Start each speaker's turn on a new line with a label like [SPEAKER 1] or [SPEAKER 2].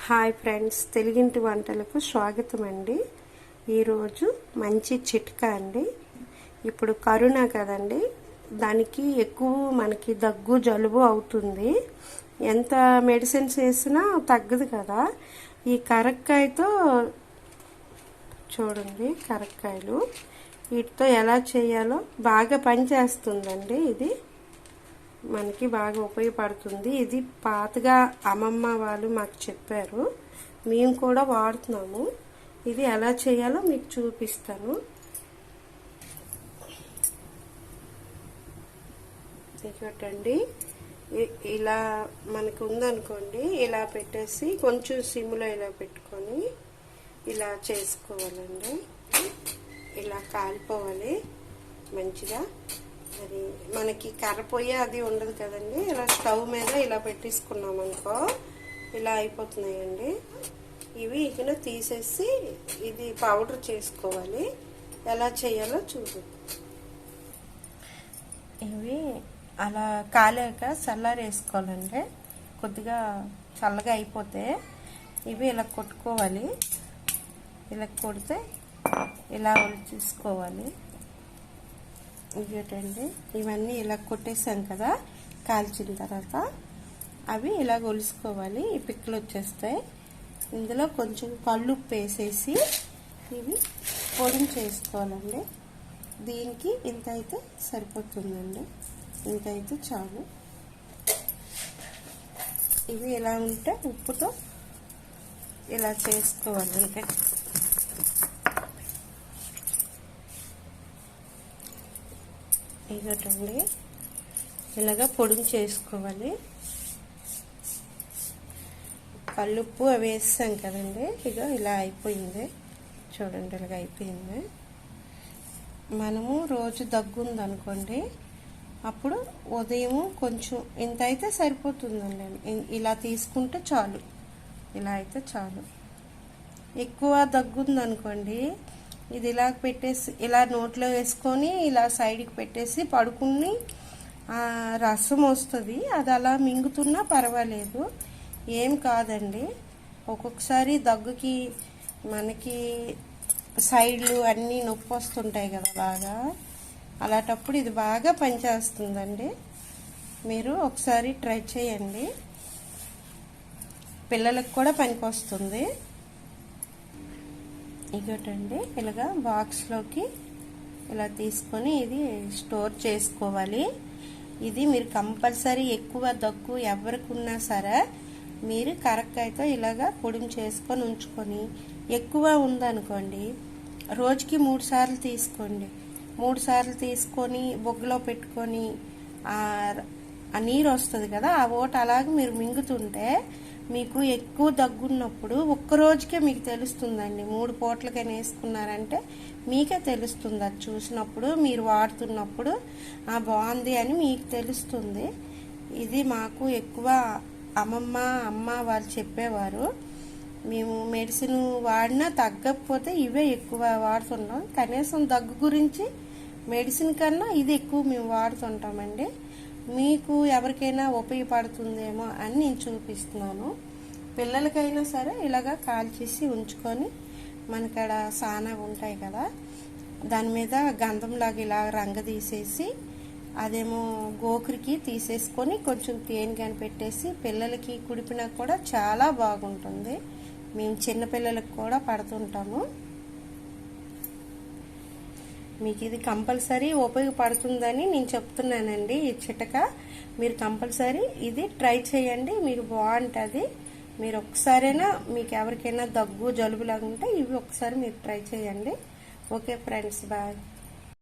[SPEAKER 1] Hi friends, తెలుగింటి వంటలకు స్వాగతం అండి. ఈరోజు మంచి చిట్కా అండి. ఇప్పుడు కరోనా కదండి, దానికి ఎక్కువ మనకి దగ్గు జలుబు అవుతుంది. ఎంత మెడిసిన్స్ వేసినా తగ్గదు కదా. ఈ కరక్కాయతో చూడండి, కరక్కాయలు వీటితో ఎలా చేయాలో బాగా పనిచేస్తుందండి. ఇది మనకి బాగా ఉపయోగపడుతుంది. ఇది పాతగా అమ్మమ్మ వాళ్ళు మాకు చెప్పారు, మేము కూడా వాడుతున్నాము. ఇది ఎలా చేయాలో మీకు చూపిస్తాను. ఇంకోటండి, ఇలా మనకు ఉందనుకోండి, ఇలా పెట్టేసి కొంచెం సిమ్లో ఇలా పెట్టుకొని ఇలా చేసుకోవాలండి. ఇలా కాలిపోవాలి మంచిగా. మరి మనకి కర్రపోయి అది ఉండదు కదండి, ఇలా స్టవ్ మీద ఇలా పెట్టేసుకున్నాం అనుకో, ఇలా అయిపోతున్నాయండి. ఇవి ఇక తీసేసి ఇది పౌడర్ చేసుకోవాలి. ఎలా చేయాలో చూడు. ఇవి అలా కాలేక చల్లారేసుకోవాలండి. కొద్దిగా చల్లగా అయిపోతే ఇవి ఇలా కొట్టుకోవాలి. ఇలా కొడితే ఇలా తీసుకోవాలి. ఇవేటండి, ఇవన్నీ ఇలా కొట్టేసాం కదా కాల్చిన తర్వాత, అవి ఇలా ఒలుసుకోవాలి. ఈ పిక్కలు వచ్చేస్తాయి. ఇందులో కొంచెం కల్లుప్పు వేసేసి ఇవి పొడి చేసుకోవాలండి. దీనికి ఇంత అయితే సరిపోతుందండి, ఇంత అయితే చాలు. ఇవి ఎలా ఉంటే ఉప్పుతో ఇలా చేసుకోవాలంటే ఇదటండి, ఇలాగా పొడి చేసుకోవాలి. కల్లుప్పు అవి వేస్తాం కదండి, ఇక ఇలా అయిపోయింది. చూడండి, ఇలాగ అయిపోయింది. మనము రోజు దగ్గుంది అనుకోండి, అప్పుడు ఉదయం కొంచెం ఇంత అయితే సరిపోతుందండి. ఇలా తీసుకుంటే చాలు, ఇలా అయితే చాలు. ఎక్కువ దగ్గుంది అనుకోండి, ఇది ఇలా పెట్టేసి ఇలా నోట్లో వేసుకొని ఇలా సైడ్కి పెట్టేసి పడుకుని రసం వస్తుంది, అది అలా మింగుతున్నా పర్వాలేదు, ఏం కాదండి. ఒక్కొక్కసారి దగ్గుకి మనకి సైడ్లు అన్నీ నొప్పి వస్తుంటాయి కదా బాగా, అలాంటప్పుడు ఇది బాగా పనిచేస్తుందండి. మీరు ఒకసారి ట్రై చేయండి, పిల్లలకు కూడా పనికొస్తుంది. ఇదొటండి, ఇలాగా బాక్స్లోకి ఇలా తీసుకొని ఇది స్టోర్ చేసుకోవాలి. ఇది మీరు కంపల్సరీ ఎక్కువ దగ్గు ఎవరికి ఉన్నా సరే మీరు కరక్కాయతో ఇలాగా పొడి చేసుకొని ఉంచుకొని, ఎక్కువ ఉందనుకోండి రోజుకి 3 సార్లు తీసుకోండి. 3 సార్లు తీసుకొని బొగ్గులో పెట్టుకొని ఆ నీరు వస్తుంది కదా, ఆ ఓట అలాగే మీరు మింగుతుంటే మీకు ఎక్కువ దగ్గున్నప్పుడు ఒక్కరోజుకే మీకు తెలుస్తుందండి. 3 పూటలకైనా వేసుకున్నారంటే మీకే తెలుస్తుంది. అది చూసినప్పుడు, మీరు వాడుతున్నప్పుడు బాగుంది అని మీకు తెలుస్తుంది. ఇది మాకు ఎక్కువ అమ్మ వాళ్ళు చెప్పేవారు. మేము మెడిసిన్ వాడినా తగ్గకపోతే ఇవే ఎక్కువ వాడుతుంటాం. కనీసం దగ్గు గురించి మెడిసిన్ కన్నా ఇది ఎక్కువ మేము వాడుతుంటామండి. మీకు ఎవరికైనా ఉపయోగపడుతుందేమో అని నేను చూపిస్తున్నాను. పిల్లలకైనా సరే ఇలాగా కాల్చేసి ఉంచుకొని, మనకాడ సానా ఉంటాయి కదా, దాని మీద గంధంలాగా ఇలా రంగ తీసేసి, అదేమో గోకురికి తీసేసుకొని కొంచెం తేనె కానీ పెట్టేసి పిల్లలకి కుడిపినా కూడా చాలా బాగుంటుంది. మేము చిన్నపిల్లలకు కూడా పడుతుంటాము. మీకు ఇది కంపల్సరీ ఉపయోగపడుతుందని నేను చెప్తున్నానండి. ఈ చిట్కా మీరు కంపల్సరీ ఇది ట్రై చేయండి, మీకు బాగుంటుంది. మీరు ఒకసారైనా, మీకు ఎవరికైనా దగ్గు జలుబులాగా ఉంటే ఇవి ఒకసారి మీరు ట్రై చేయండి. Okay friends, bye.